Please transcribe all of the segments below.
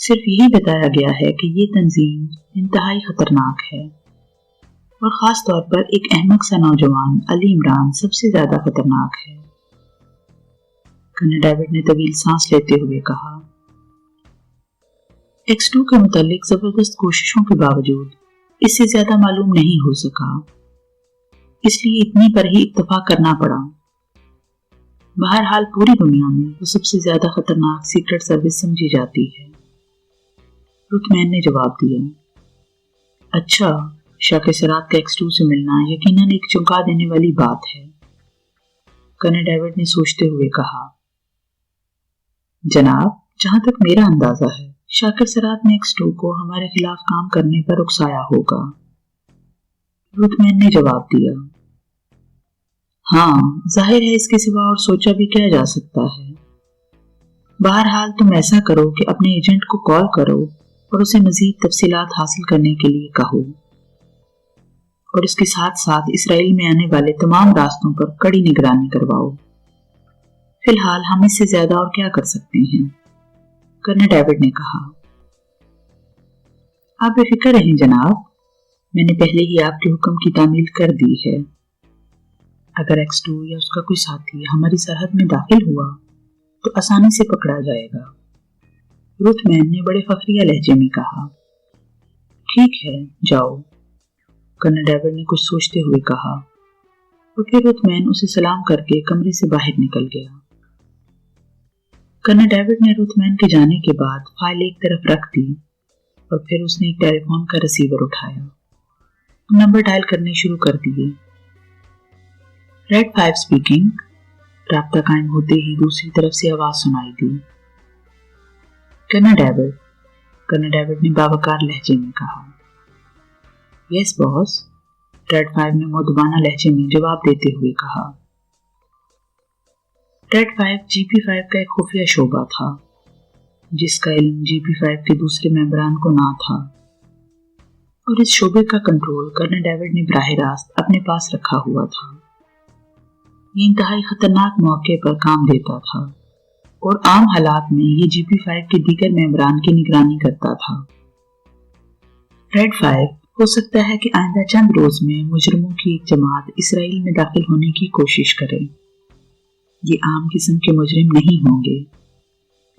صرف یہی بتایا گیا ہے کہ یہ تنظیم انتہائی خطرناک ہے اور خاص طور پر ایک احمق سا نوجوان علی عمران سب سے زیادہ خطرناک ہے۔ کرنل ڈیوڈ نے طویل سانس لیتے ہوئے کہا، X2 کے متعلق زبردست کوششوں کے باوجود اس سے زیادہ معلوم نہیں ہو سکا، اس لیے اتنی پر ہی اکتفا کرنا پڑا۔ بہرحال پوری دنیا میں وہ سب سے زیادہ خطرناک سیکرٹ سروس سمجھی جاتی ہے۔ رت مین نے جواب دیا، اچھا، شاک سرات کا X2 سے ملنا یقیناً ایک چونکا دینے والی بات ہے۔ کرنل ڈیوڈ نے سوچتے ہوئے کہا، جناب، جہاں تک میرا اندازہ ہے شاکر سرات نے X2 کو ہمارے خلاف کام کرنے پر اکسایا ہوگا۔ رت مین نے جواب دیا، ہاں، ظاہر ہے اس کے سوا اور سوچا بھی کیا جا سکتا ہے۔ بہرحال تم ایسا کرو کہ اپنے ایجنٹ کو کال کرو اور اسے مزید تفصیلات حاصل کرنے کے لیے کہو، اور اس کے ساتھ ساتھ اسرائیل میں آنے والے تمام راستوں پر کڑی نگرانی کرواؤ۔ فی الحال ہم اس سے زیادہ اور کیا کر سکتے ہیں؟ کرنل ڈیوڈ نے کہا، آپ بے فکر رہیں جناب، میں نے پہلے ہی آپ کے حکم کی تعمیل کر دی ہے۔ اگر X2 یا اس کا کوئی ساتھی ہماری سرحد میں داخل ہوا تو آسانی سے پکڑا جائے گا۔ رت مین نے بڑے فخریہ لہجے میں کہا، ٹھیک ہے، جاؤ۔ کرنل ڈیوڈ نے کچھ سوچتے ہوئے کہا، اور پھر رت مین اسے سلام کر کے کمرے سے باہر نکل گیا۔ کرنل ڈیوڈ نے رت مین کے جانے کے بعد فائل ایک طرف رکھ دی اور پھر اس نے ایک ٹیلی فون کا ریسیور اٹھایا، نمبر ڈائل کرنے شروع کر دیے۔ Red 5 speaking. رابطہ قائم ہوتے ہی دوسری طرف سے آواز سنائی دی، کرنل ڈیوڈ نے باوقار لہجے میں کہا، یس باس۔ ریڈ 5 نے مؤدبانہ لہجے میں جواب دیتے ہوئے کہا۔ ریڈ 5 GP5 کا ایک خفیہ شعبہ تھا جس کا علم GP5 کے دوسرے ممبران کو نہ تھا، اور اس شعبے کا کنٹرول کرنل ڈیوڈ نے براہ راست اپنے پاس رکھا ہوا تھا۔ یہ انتہائی خطرناک موقع پر کام دیتا تھا اور عام حالات میں یہ GP5 کے دیگر ممبران کی نگرانی کرتا تھا۔ ریڈ 5 ہو سکتا ہے کہ آئندہ چند روز میں مجرموں کی ایک جماعت اسرائیل میں داخل ہونے کی کوشش کرے۔ یہ عام قسم کے مجرم نہیں ہوں گے،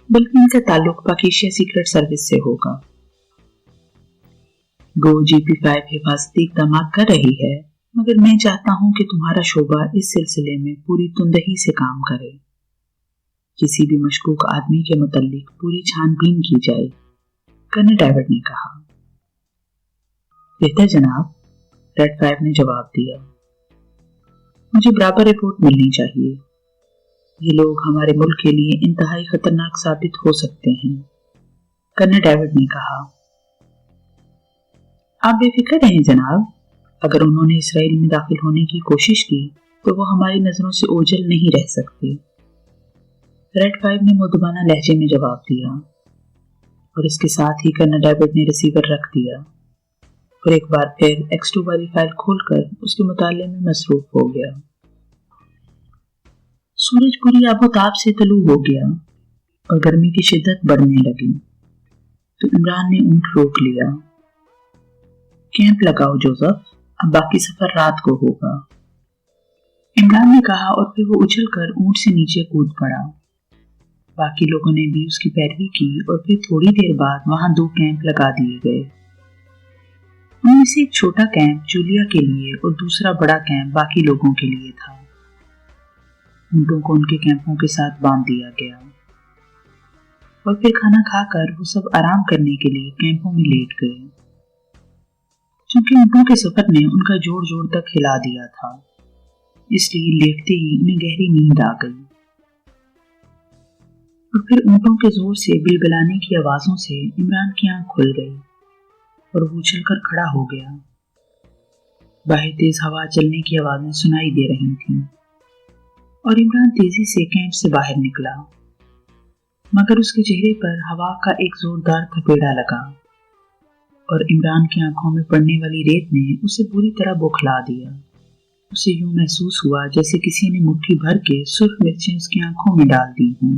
بلکہ ان کا تعلق پاکیزیہ سیکرٹ سروس سے ہوگا۔ گو GP5 حفاظتی اقدامات کر رہی ہے، مگر میں چاہتا ہوں کہ تمہارا شعبہ اس سلسلے میں پوری تندہی سے کام کرے۔ کسی بھی مشکوک آدمی کے متعلق پوری چھان بین کی جائے، کرنل ڈیوڈ نے کہا۔ بہتر جناب، ریڈ 5 نے جواب دیا، مجھے برابر رپورٹ ملنی چاہیے۔ یہ لوگ ہمارے ملک کے لیے انتہائی خطرناک ثابت ہو سکتے ہیں، کرنل ڈیوڈ نے کہا۔ آپ بے فکر رہیں جناب، اگر انہوں نے اسرائیل میں داخل ہونے کی کوشش کی تو وہ ہماری نظروں سے اوجھل نہیں رہ سکتے، ریڈ 5 نے مؤدبانہ لہجے میں جواب دیا، اور اس کے ساتھ ہی کرنل ڈیوڈ نے ریسیور رکھ دیا اور ایک بار پھر X2 والی فائل کھول کر اس کے مطالعے میں مصروف ہو گیا۔ سورج پوری آب و تاب سے طلوع ہو گیا اور گرمی کی شدت بڑھنے لگی تو عمران نے اونٹ روک لیا۔ کیمپ لگاؤ جوزف، اب باقی سفر رات کو ہوگا، عمران نے کہا، اور پھر وہ اچھل کر اونٹ سے نیچے کود پڑا۔ باقی لوگوں نے بھی اس کی پیروی کی اور پھر تھوڑی دیر بعد وہاں 2 کیمپ لگا دیے گئے۔ ان میں سے ایک چھوٹا کیمپ جولیا کے لیے اور دوسرا بڑا کیمپ باقی لوگوں کے لیے تھا۔ اونٹوں کو ان کے کیمپوں کے ساتھ باندھ دیا گیا اور پھر کھانا کھا کر وہ سب آرام کرنے کے لیے کیمپوں میں لیٹ گئے۔ چونکہ اونٹوں کے سفر نے ان کا جوڑ تک ہلا دیا تھا، اس لیے لیٹتے ہی انہیں گہری نیند آ گئی، اور پھر اونٹوں کے زور سے بلبلانے کی آوازوں سے عمران کی آنکھ کھل گئی اور وہ اچھل کر کھڑا ہو گیا۔ باہر تیز ہوا چلنے کی آوازیں سنائی دے رہی تھیں اور عمران تیزی سے کیمپ سے باہر نکلا، مگر اس کے چہرے پر ہوا کا ایک زوردار تھپیڑا لگا اور عمران کی آنکھوں میں پڑنے والی ریت نے اسے پوری طرح بوکھلا دیا۔ اسے یوں محسوس ہوا جیسے کسی نے مٹھی بھر کے سرخ مرچیں اس کی آنکھوں میں ڈال دی ہوں۔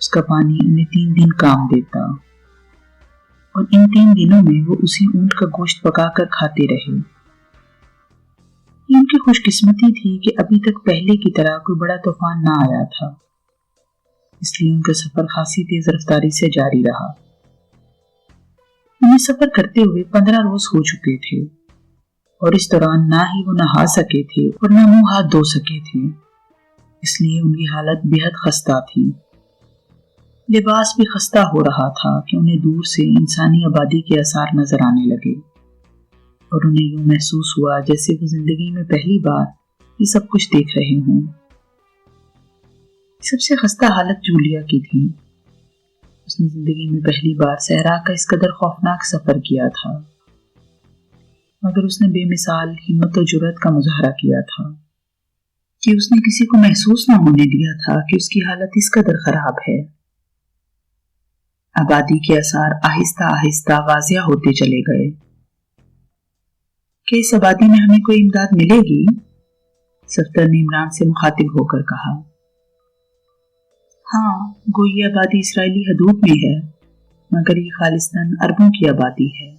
اس کا پانی انہیں 3 دن کام دیتا اور ان 3 دنوں میں وہ اسی اونٹ کا گوشت پکا کر کھاتے رہے۔ یہ ان کی خوش قسمتی تھی کہ ابھی تک پہلے کی طرح کوئی بڑا طوفان نہ آیا تھا، اس لیے ان کا سفر خاصی تیز رفتاری سے جاری رہا۔ انہیں سفر کرتے ہوئے 15 روز ہو چکے تھے اور اس دوران نہ ہی وہ نہا سکے تھے اور نہ منہ ہاتھ دھو سکے تھے، اس لیے ان کی حالت بے حد خستہ تھی۔ لباس بھی خستہ ہو رہا تھا کہ انہیں دور سے انسانی آبادی کے آثار نظر آنے لگے اور انہیں یوں محسوس ہوا جیسے وہ زندگی میں پہلی بار یہ سب کچھ دیکھ رہے ہوں۔ سب سے خستہ حالت جولیا کی تھی۔ اس نے زندگی میں پہلی بار صحرا کا اس قدر خوفناک سفر کیا تھا، مگر اس نے بے مثال ہمت و جرأت کا مظاہرہ کیا تھا کہ اس نے کسی کو محسوس نہ ہونے دیا تھا کہ اس کی حالت اس قدر خراب ہے۔ آبادی کے آثار آہستہ آہستہ واضح ہوتے چلے گئے۔ کہ اس آبادی میں ہمیں کوئی امداد ملے گی؟ صفدر نے عمران سے مخاطب ہو کر کہا۔ ہاں، گوئی آبادی اسرائیلی حدود میں ہے، مگر یہ خالصتاً عربوں کی آبادی ہے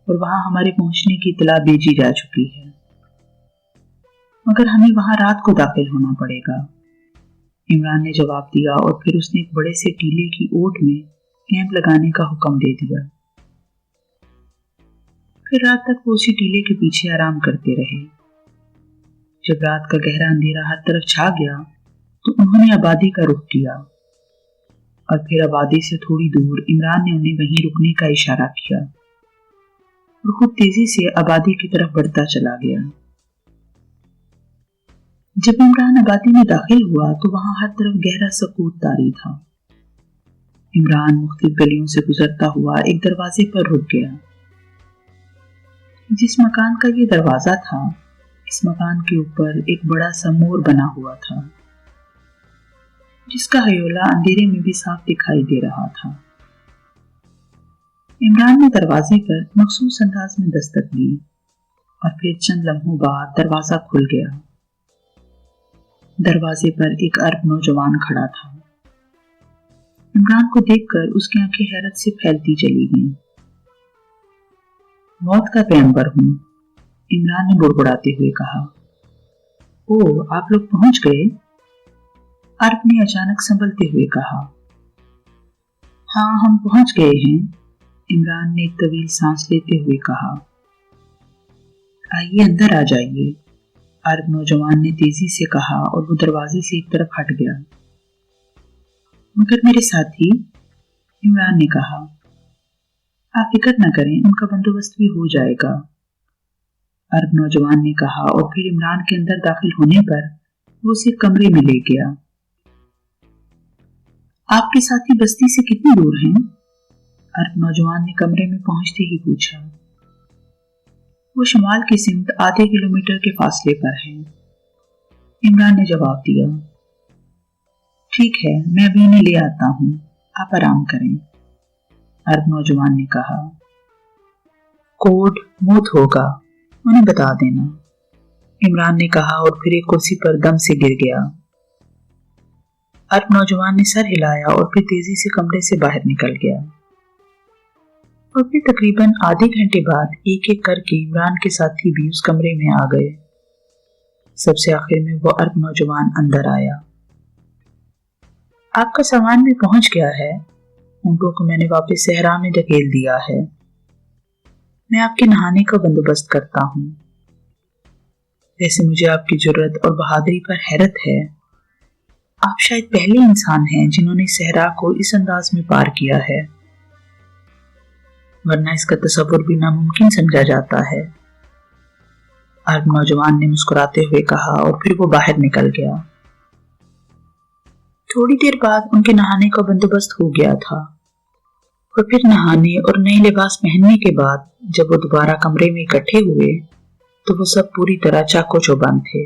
اور وہاں ہمارے پہنچنے کی اطلاع بھیجی جا چکی ہے، مگر ہمیں وہاں رات کو داخل ہونا پڑے گا، عمران نے جواب دیا اور پھر اس نے ایک بڑے سے ٹیلے کی اوٹ میں کیمپ لگانے کا حکم دے دیا۔ پھر رات تک وہ اسی ٹیلے کے پیچھے آرام کرتے رہے۔ جب رات کا گہرا اندھیرا ہر طرف چھا گیا تو انہوں نے آبادی کا رخ کیا اور پھر آبادی سے تھوڑی دور عمران نے انہیں وہیں رکنے کا اشارہ کیا اور خود تیزی سے آبادی کی طرف بڑھتا چلا گیا۔ جب عمران آبادی میں داخل ہوا تو وہاں ہر طرف گہرا سکوت طاری تھا۔ عمران مختلف گلیوں سے گزرتا ہوا ایک دروازے پر رک گیا۔ جس مکان کا یہ دروازہ تھا، اس مکان کے اوپر ایک بڑا سا مور بنا ہوا تھا، جس کا ہیولہ اندھیرے میں بھی صاف دکھائی دے رہا تھا۔ عمران نے دروازے پر مخصوص انداز میں دستک دی اور پھر چند لمحوں بعد دروازہ کھل گیا۔ دروازے پر ایک عرب نوجوان کھڑا تھا۔ عمران کو دیکھ کر اس کی آنکھیں حیرت سے پھیلتی چلی گئیں۔ موت کا پیغمبر ہوں، عمران نے بڑبڑاتے ہوئے کہا۔ اوہ، آپ لوگ پہنچ گئے؟ عرب نے اچانک سنبھلتے ہوئے کہا۔ ہاں، ہم پہنچ گئے ہیں، عمران نے ایک طویل سانس لیتے ہوئے کہا۔ آئیے اندر آ جائیے، عرب نوجوان نے تیزی سے کہا اور وہ دروازے سے ایک طرف ہٹ گیا۔ مگر میرے ساتھی، عمران نے کہا۔ آپ فکر نہ کریں، ان کا بندوبست بھی ہو جائے گا، عرب نوجوان نے کہا اور پھر عمران کے اندر داخل ہونے پر وہ اسے کمرے میں لے گیا۔ آپ کے ساتھی بستی سے کتنی دور ہیں؟ عرب نوجوان نے کمرے میں پہنچتے ہی پوچھا۔ وہ شمال کی سمت آدھے کلومیٹر کے فاصلے پر ہیں، عمران نے جواب دیا۔ ٹھیک ہے، میں ابھی انہیں لے آتا ہوں، آپ آرام کریں، عرب نوجوان نے کہا۔ کوڈ موت ہوگا، انہیں بتا دینا، عمران نے کہا اور پھر ایک کرسی پر دم سے گر گیا۔ عرب نوجوان نے سر ہلایا اور پھر تیزی سے کمرے سے باہر نکل گیا اور پھر تقریباً آدھے گھنٹے بعد ایک ایک کر کے عمران کے ساتھی بھی اس کمرے میں آ گئے۔ سب سے آخر میں وہ عرب نوجوان اندر آیا۔ آپ کا سامان بھی پہنچ گیا ہے، اونٹوں کو میں نے واپس صحرا میں دھکیل دیا ہے، میں آپ کے نہانے کا بندوبست کرتا ہوں۔ ویسے مجھے آپ کی جرأت اور بہادری پر حیرت ہے، آپ شاید پہلے انسان ہیں جنہوں نے صحرا کو اس انداز میں پار کیا ہے، ورنہ اس کا تصور بھی ناممکن سمجھا جاتا ہے، عرب نوجوان نے مسکراتے ہوئے کہا اور پھر وہ باہر نکل گیا۔ تھوڑی دیر بعد ان کے نہانے کا بندوبست ہو گیا تھا اور پھر نہانے اور نئے لباس پہننے کے بعد جب وہ دوبارہ کمرے میں اکٹھے ہوئے تو وہ سب پوری طرح چاقو چوبند تھے۔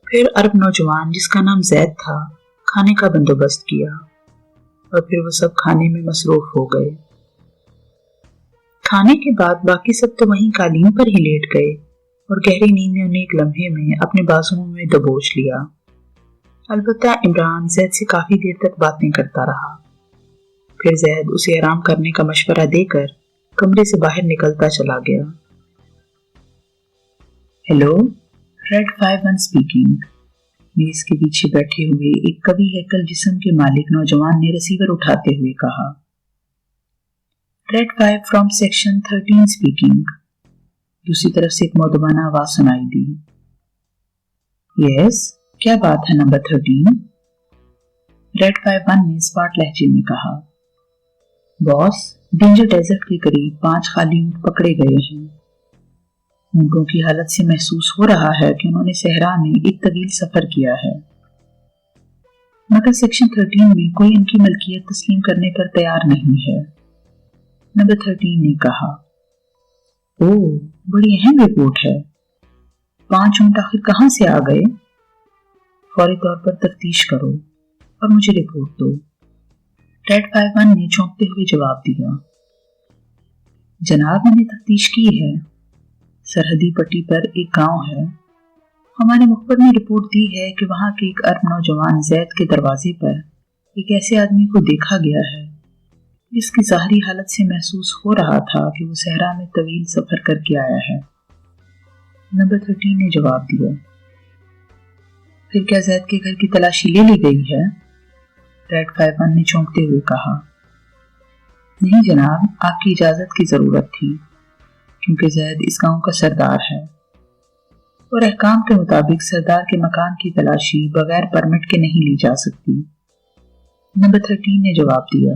پھر عرب نوجوان جس کا نام زید تھا کھانے کا بندوبست کیا اور پھر وہ سب کھانے میں مصروف ہو گئے۔ کھانے کے بعد باقی سب تو وہیں قالین پر ہی لیٹ گئے اور گہری نیند نے انہیں ایک لمحے میں اپنے بازوؤں میں دبوچ لیا۔ البتہ عمران زید سے کافی دیر تک باتیں کرتا رہا. پھر زید اسے آرام کرنے کا مشورہ دے کر کمرے سے باہر نکلتا چلا گیا. Hello, red 51 speaking. میز کے پیچھے بیٹھے ہوئے ایک قوی ہیکل جسم کے مالک نوجوان نے ریسیور اٹھاتے ہوئے کہا. Red 5 from section 13 speaking. دوسری طرف سے ایک مؤدبانہ آواز سنائی دی. یس، کیا بات ہے نمبر 13؟ ریڈ 51 نے اسپاٹ لہجے میں کہا. باس، ڈینجر ڈیزرٹ کے قریب 5 خالی اونٹ پکڑے گئے ہیں. اونٹوں کی حالت سے محسوس ہو رہا ہے کہ انہوں نے صحرا میں ایک طویل سفر کیا ہے، مگر سیکشن 13 میں کوئی ان کی ملکیت تسلیم کرنے پر تیار نہیں ہے. نمبر 13 نے کہا. اوہ، بڑی اہم رپورٹ ہے. 5 اونٹ آخر کہاں سے آ گئے؟ فوری طور پر تفتیش کرو اور مجھے رپورٹ دو. ریڈ 51 نے چونکتے ہوئے جواب دیا. جناب، میں نے تفتیش کی ہے. سرحدی پٹی پر ایک گاؤں ہے. ہمارے مخبر نے رپورٹ دی ہے کہ وہاں کے ایک عرب نوجوان زید کے دروازے پر ایک ایسے آدمی کو دیکھا گیا ہے جس کی ظاہری حالت سے محسوس ہو رہا تھا کہ وہ صحرا میں طویل سفر کر کے آیا ہے. نمبر 13 نے جواب دیا. پھر کیا زید کے گھر کی تلاشی لے لی گئی ہے؟ ریڈ 51 نے چونکتے ہوئے کہا. نہیں جناب، آپ کی اجازت کی ضرورت تھی کیونکہ زید اس گاؤں کا سردار ہے اور احکام کے مطابق سردار کے مکان کی تلاشی بغیر پرمٹ کے نہیں لی جا سکتی. نمبر 13 نے جواب دیا.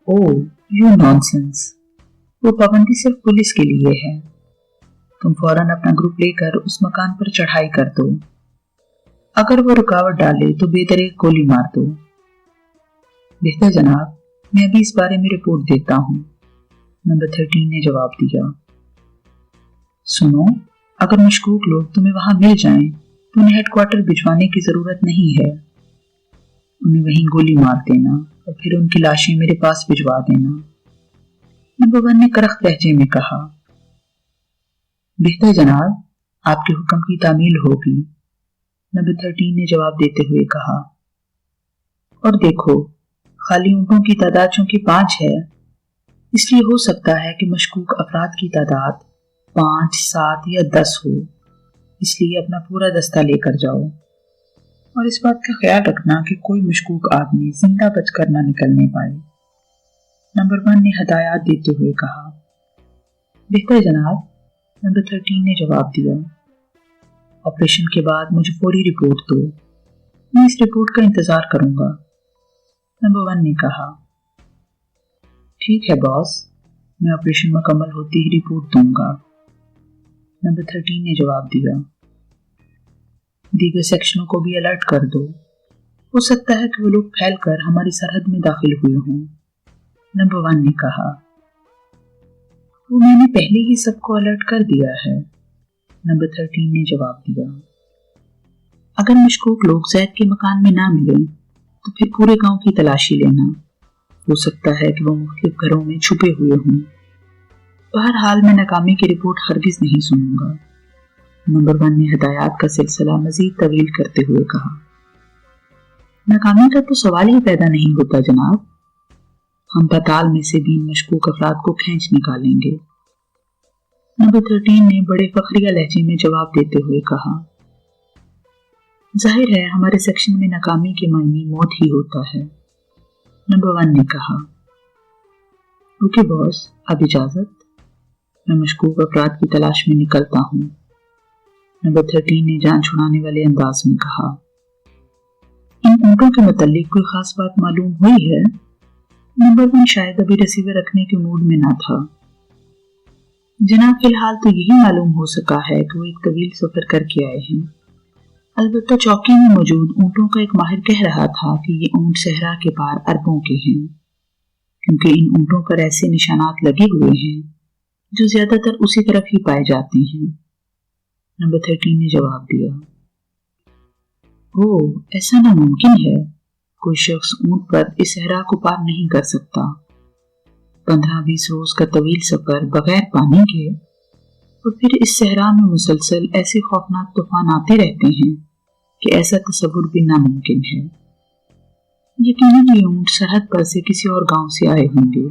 اوہ، یو نانسنس. وہ پابندی صرف پولیس کے لیے ہے. تم فوراً اپنا گروپ لے کر اس مکان پر چڑھائی کر دو. اگر وہ رکاوٹ ڈالے تو بے دریغ گولی مار دو. بہتر جناب، میں ابھی اس بارے میں رپورٹ دیتا ہوں. نمبر 13 نے جواب دیا. سنو، اگر مشکوک لوگ تمہیں وہاں مل جائیں تو انہیں ہیڈ کوارٹر بھجوانے کی ضرورت نہیں ہے. انہیں وہیں گولی مار دینا اور پھر ان کی لاشیں میرے پاس بھجوا دینا. نمبر 1 نے کرخت لہجے میں کہا. بہتر جناب، آپ کے حکم کی تعمیل ہوگی. نمبر 13 نے جواب دیتے ہوئے کہا. اور دیکھو، خالی اونٹوں کی تعداد چونکہ 5 ہے، اس لیے ہو سکتا ہے کہ مشکوک افراد کی تعداد 5، 7 یا 10 ہو. اس لیے اپنا پورا دستہ لے کر جاؤ اور اس بات کا خیال رکھنا کہ کوئی مشکوک آدمی زندہ بچ کر نہ نکلنے پائے. نمبر 1 نے ہدایات دیتے ہوئے کہا. بہتر جناب، نمبر 13 نے جواب دیا. آپریشن کے بعد مجھے فوری رپورٹ دو. میں اس رپورٹ کا انتظار کروں گا. نمبر 1 نے کہا. ٹھیک ہے باس، میں آپریشن مکمل ہوتے ہی رپورٹ دوں گا. نمبر 13 نے جواب دیا. دیگر سیکشنوں کو بھی الرٹ کر دو. ہو سکتا ہے کہ وہ لوگ پھیل کر ہماری سرحد میں داخل ہوئے ہوں. نمبر 1 نے کہا. وہ میں نے پہلے ہی سب کو الرٹ کر دیا ہے. نمبر 13 نے جواب دیا. اگر مشکوک لوگ زید کے مکان میں نہ ملیں تو پھر پورے گاؤں کی تلاشی لینا. ہو سکتا ہے کہ وہ مختلف گھروں میں چھپے ہوئے ہوں. بہرحال میں ناکامی کی رپورٹ ہرگز نہیں سنوں گا. نمبر 1 نے ہدایات کا سلسلہ مزید طویل کرتے ہوئے کہا. ناکامی کا تو سوال ہی پیدا نہیں ہوتا جناب. ہم پتال میں سے بھی مشکوک افراد کو کھینچ نکالیں گے. نمبر 13 نے بڑے فخریہ لہجے میں جواب دیتے ہوئے کہا. ظاہر ہے ہمارے سیکشن میں ناکامی کے معنی موت ہی ہوتا ہے. نمبر 1 نے کہا. اوکے باس، اب اجازت. میں مشکوک افراد کی تلاش میں نکلتا ہوں. نمبر 13 نے جان چھڑانے والے انداز میں کہا. ان اونٹوں کے متعلق کوئی خاص بات معلوم ہوئی ہے؟ نمبر 1 شاید ابھی ریسیور رکھنے کے موڈ میں نہ تھا. جناب، فی الحال تو یہی معلوم ہو سکا ہے کہ وہ ایک طویل سفر کر کے آئے ہیں. البتہ چوکی میں موجود اونٹوں کا ایک ماہر کہہ رہا تھا کہ یہ اونٹ صحرا کے پار عربوں کے ہیں، کیونکہ ان اونٹوں پر ایسے نشانات لگے ہوئے ہیں جو زیادہ تر اسی طرف ہی پائے جاتے ہیں. نمبر 13 نے جواب دیا. اوہ، ایسا ناممکن ہے. کوئی شخص اونٹ پر اس صحرا کو پار نہیں کر سکتا. 15-20 روز کا طویل سفر بغیر پانی کے، اور پھر اس صحرا میں مسلسل ایسے خوفناک طوفان آتے رہتے ہیں کہ ایسا تصور بھی ناممکن ہے۔ یقیناً یہ اونٹ سرحد پر سے کسی اور گاؤں سے آئے ہوں گے،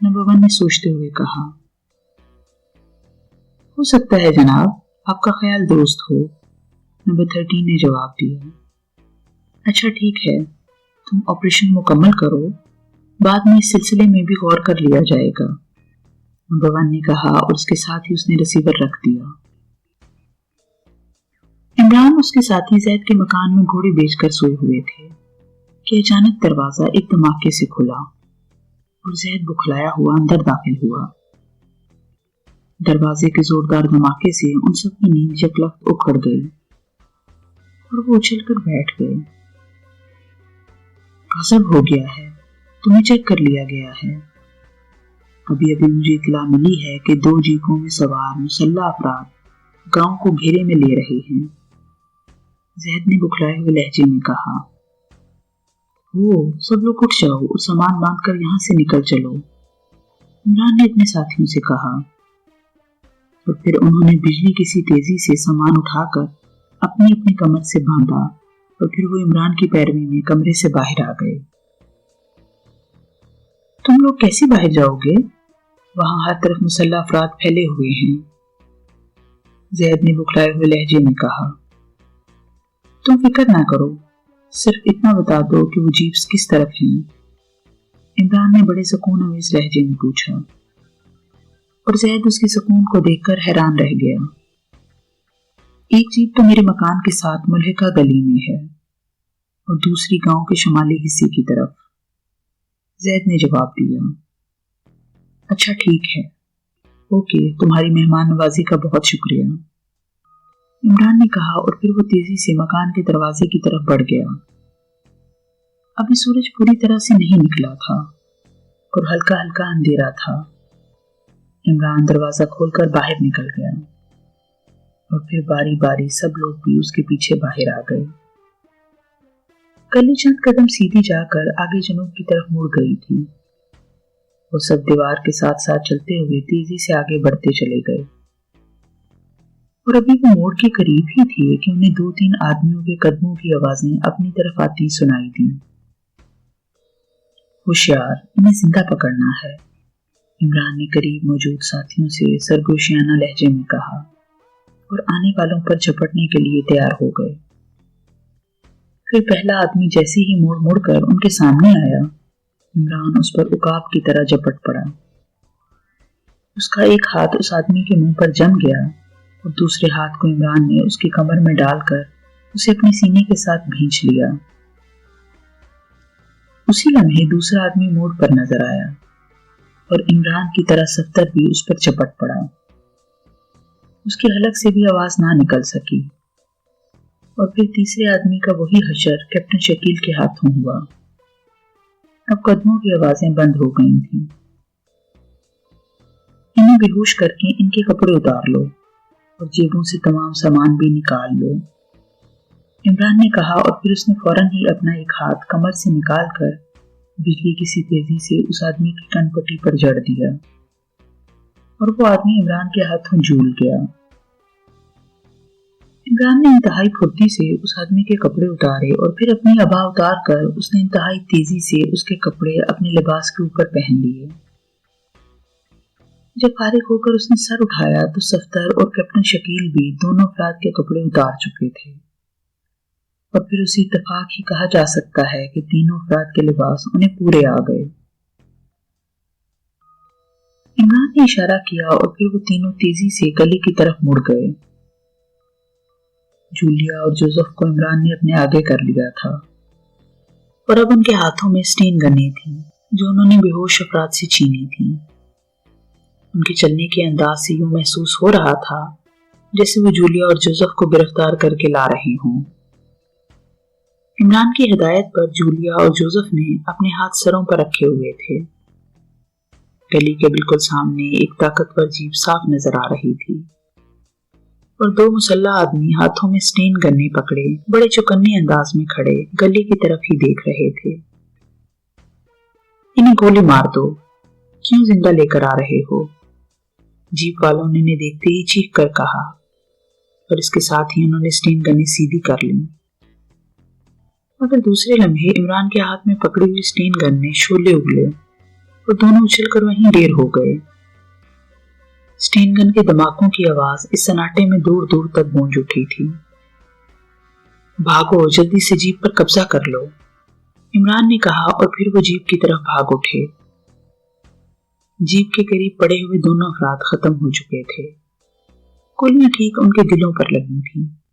نمبر 1 نے سوچتے ہوئے کہا۔ ہو سکتا ہے جناب، آپ کا خیال درست ہو، نمبر 13 نے جواب دیا۔ اچھا ٹھیک ہے، تم آپریشن مکمل کرو، بعد میں اس سلسلے میں بھی غور کر لیا جائے گا، نمبر 1 نے کہا اور اس کے ساتھ ہی اس نے ریسیور رکھ دیا۔ عمران اس کے ساتھی زید کے مکان میں گھوڑے بیچ کر سوئے ہوئے تھے کہ اچانک دروازہ ایک دھماکے سے کھلا اور زید بکھلایا ہوا اندر داخل ہوا۔ دروازے کے زوردار دھماکے سے ان سب کی نیند یکلخت اکھڑ گئی اور وہ اچھل کر بیٹھ گئے۔ غضب ہو گیا ہے، تمہیں چیک کر لیا گیا ہے۔ ابھی مجھے اطلاع ملی ہے کہ 2 جیپوں میں سوار مسلح افراد گاؤں کو گھیرے میں لے رہے ہیں، زید نے بکھلائے ہوئے لہجے میں کہا۔ سب لوگ اٹھ جاؤ اور سامان باندھ کر یہاں سے نکل چلو، عمران نے اپنے ساتھیوں سے کہا، اور پھر انہوں نے بجلی کی سی تیزی سے سامان اٹھا کر اپنی اپنی کمر سے باندھا اور پھر وہ عمران کی پیروی میں کمرے سے باہر آ گئے۔ تم لوگ کیسے باہر جاؤ گے؟ وہاں ہر طرف مسلح افراد پھیلے ہوئے ہیں، زید نے بکھلائے ہوئے لہجے میں کہا۔ تم فکر نہ کرو، صرف اتنا بتا دو کہ وہ جیپس کس طرف ہیں، عمران نے بڑے سکون آمیز لہجے میں پوچھا، اور زید اس کے سکون کو دیکھ کر حیران رہ گیا۔ ایک جیپ تو میرے مکان کے ساتھ ملحقہ گلی میں ہے اور دوسری گاؤں کے شمالی حصے کی طرف، زید نے جواب دیا۔ اچھا ٹھیک ہے، اوکے، تمہاری مہمان نوازی کا بہت شکریہ، عمران نے کہا اور پھر وہ تیزی سے مکان کے دروازے کی طرف بڑھ گیا۔ ابھی سورج پوری طرح سے نہیں نکلا تھا اور ہلکا ہلکا اندھیرا تھا۔ عمران دروازہ کھول کر باہر نکل گیا اور پھر باری باری سب لوگ بھی اس کے پیچھے باہر آ گئے۔ گلی چند قدم سیدھی جا کر آگے جنوب کی طرف مڑ گئی تھی۔ وہ سب دیوار کے ساتھ ساتھ چلتے ہوئے تیزی سے آگے بڑھتے چلے گئے اور ابھی وہ موڑ کے قریب ہی تھے کہ انہیں 2-3 آدمیوں کے قدموں کی آوازیں اپنی طرف آتی سنائی دیں۔ ہوشیار، انہیں زندہ پکڑنا ہے، عمران نے قریب موجود ساتھیوں سے سرگوشیانہ لہجے میں کہا اور آنے والوں پر جھپٹنے کے لیے تیار ہو گئے۔ پھر پہلا آدمی جیسے ہی مڑ کر ان کے سامنے آیا، عمران اس پر عقاب کی طرح جھپٹ پڑا۔ اس کا ایک ہاتھ اس آدمی کے منہ پر جم گیا اور دوسرے ہاتھ کو عمران نے اس کی کمر میں ڈال کر اسے اپنے سینے کے ساتھ بھینچ لیا۔ اسی لمحے دوسرا آدمی موڑ پر نظر آیا اور عمران کی طرح صفتر بھی اس پر چپٹ پڑا۔ اس کی حلق سے بھی آواز نہ نکل سکی اور پھر تیسرے آدمی کا وہی حشر کیپٹن شکیل کے ہاتھوں ہوا۔ اب قدموں کی آوازیں بند ہو گئی تھیں۔ انہیں بے ہوش کر کے ان کے کپڑے اتار لو اور جیبوں سے تمام سامان بھی نکال لو، عمران نے کہا اور پھر اس نے فوراً ہی اپنا ایک ہاتھ کمر سے نکال کر بجلی کی سی تیزی سے اس آدمی کی کن پٹی پر جڑ دیا اور وہ آدمی عمران کے ہاتھوں جھول گیا۔ عمران نے انتہائی پھرتی سے اس آدمی کے کپڑے اتارے اور پھر اپنی عبا اتار کر اس نے انتہائی تیزی سے اس کے کپڑے اپنے لباس کے اوپر پہن لیے۔ جب فارغ ہو کر اس نے سر اٹھایا تو صفتر اور کیپٹن شکیل بھی دونوں افراد کے کپڑے اتار چکے تھے اور پھر اسی اتفاق ہی کہا جا سکتا ہے کہ تینوں افراد کے لباس انہیں پورے آ گئے۔ عمران نے اشارہ کیا اور پھر وہ تینوں تیزی سے گلی کی طرف مڑ گئے۔ جولیا اور جوزف کو عمران نے اپنے آگے کر لیا تھا اور اب ان کے ہاتھوں میں اسٹین گنیں تھیں جو انہوں نے بے ہوش افراد سے چھینی تھیں۔ ان کے چلنے کے انداز سے یوں محسوس ہو رہا تھا جیسے وہ جولیا اور جوزف کو گرفتار کر کے لا رہے ہوں۔ عمران کی ہدایت پر جولیا اور جوزف نے اپنے ہاتھ سروں پر رکھے ہوئے تھے۔ گلی کے بالکل سامنے ایک طاقتور جیپ صاف نظر آ رہی تھی اور 2 مسلح آدمی ہاتھوں میں اسٹین گنے پکڑے بڑے چوکنے انداز میں کھڑے گلی کی طرف ہی دیکھ رہے تھے۔ انہیں گولی مار دو، کیوں زندہ لے کر آ رہے ہو؟ جیپ والوں نے انہیں دیکھتے ہی چیخ کر کہا۔ اور اس کے ساتھ ہی انہوں نے اسٹین گنیں سیدھی کر لیں۔ مگر دوسرے لمحے عمران کے ہاتھ میں پکڑی ہوئی اسٹین گن نے شعلے اگلے اور دونوں اچھل کر وہیں ڈھیر ہو گئے۔ اسٹین گن کے دھماکوں کی آواز اس سناٹے میں دور دور تک گونج اٹھی تھی۔ بھاگو، جلدی سے جیپ پر قبضہ کر لو، عمران نے کہا اور پھر وہ جیپ کی طرف بھاگ اٹھے۔ جیپ کے قریب پڑے ہوئے دونوں افراد ختم ہو چکے تھے۔ گولیاں ٹھیک ان کے دلوں پر لگی تھیں۔